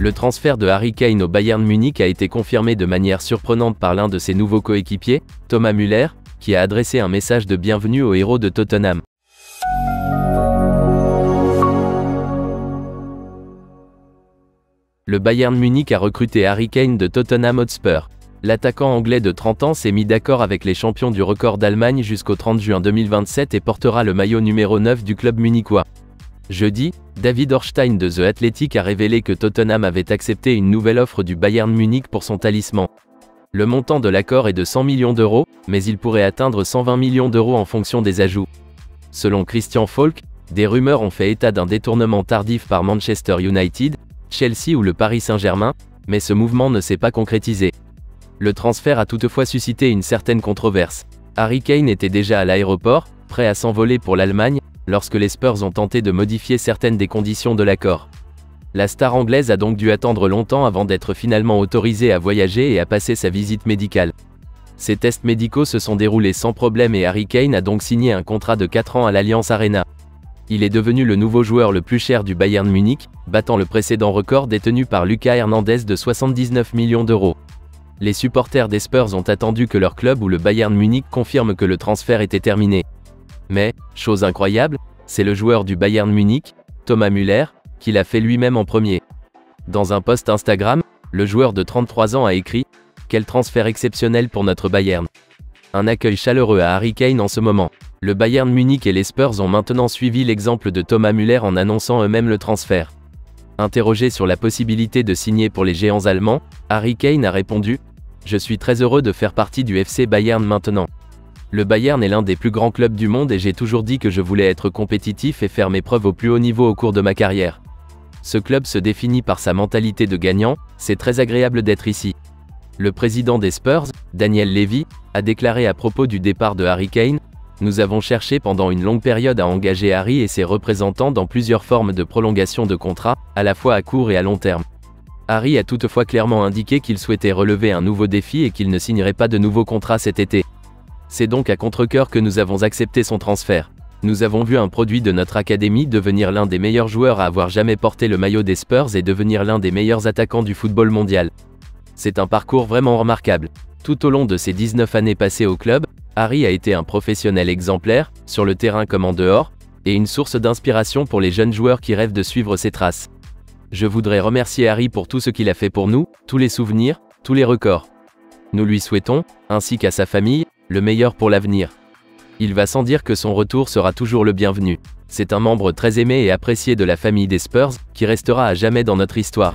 Le transfert de Harry Kane au Bayern Munich a été confirmé de manière surprenante par l'un de ses nouveaux coéquipiers, Thomas Müller, qui a adressé un message de bienvenue au héros de Tottenham. Le Bayern Munich a recruté Harry Kane de Tottenham Hotspur. L'attaquant anglais de 30 ans s'est mis d'accord avec les champions du record d'Allemagne jusqu'au 30 juin 2027 et portera le maillot numéro 9 du club munichois. Jeudi, David Ornstein de The Athletic a révélé que Tottenham avait accepté une nouvelle offre du Bayern Munich pour son talisman. Le montant de l'accord est de 100 millions d'euros, mais il pourrait atteindre 120 millions d'euros en fonction des ajouts. Selon Christian Falk, des rumeurs ont fait état d'un détournement tardif par Manchester United, Chelsea ou le Paris Saint-Germain, mais ce mouvement ne s'est pas concrétisé. Le transfert a toutefois suscité une certaine controverse. Harry Kane était déjà à l'aéroport, prêt à s'envoler pour l'Allemagne, lorsque les Spurs ont tenté de modifier certaines des conditions de l'accord. La star anglaise a donc dû attendre longtemps avant d'être finalement autorisée à voyager et à passer sa visite médicale. Ces tests médicaux se sont déroulés sans problème et Harry Kane a donc signé un contrat de 4 ans à l'Allianz Arena. Il est devenu le nouveau joueur le plus cher du Bayern Munich, battant le précédent record détenu par Lucas Hernandez de 79 millions d'euros. Les supporters des Spurs ont attendu que leur club ou le Bayern Munich confirme que le transfert était terminé. Mais, chose incroyable, c'est le joueur du Bayern Munich, Thomas Müller, qui l'a fait lui-même en premier. Dans un post Instagram, le joueur de 33 ans a écrit « Quel transfert exceptionnel pour notre Bayern ». Un accueil chaleureux à Harry Kane en ce moment. Le Bayern Munich et les Spurs ont maintenant suivi l'exemple de Thomas Müller en annonçant eux-mêmes le transfert. Interrogé sur la possibilité de signer pour les géants allemands, Harry Kane a répondu « Je suis très heureux de faire partie du FC Bayern maintenant. Le Bayern est l'un des plus grands clubs du monde et j'ai toujours dit que je voulais être compétitif et faire mes preuves au plus haut niveau au cours de ma carrière. Ce club se définit par sa mentalité de gagnant, c'est très agréable d'être ici. » Le président des Spurs, Daniel Levy, a déclaré à propos du départ de Harry Kane « Nous avons cherché pendant une longue période à engager Harry et ses représentants dans plusieurs formes de prolongation de contrat, à la fois à court et à long terme. Harry a toutefois clairement indiqué qu'il souhaitait relever un nouveau défi et qu'il ne signerait pas de nouveau contrat cet été. C'est donc à contre-cœur que nous avons accepté son transfert. Nous avons vu un produit de notre académie devenir l'un des meilleurs joueurs à avoir jamais porté le maillot des Spurs et devenir l'un des meilleurs attaquants du football mondial. C'est un parcours vraiment remarquable. Tout au long de ses 19 années passées au club, Harry a été un professionnel exemplaire, sur le terrain comme en dehors, et une source d'inspiration pour les jeunes joueurs qui rêvent de suivre ses traces. Je voudrais remercier Harry pour tout ce qu'il a fait pour nous, tous les souvenirs, tous les records. Nous lui souhaitons, ainsi qu'à sa famille, le meilleur pour l'avenir. Il va sans dire que son retour sera toujours le bienvenu. C'est un membre très aimé et apprécié de la famille des Spurs, qui restera à jamais dans notre histoire.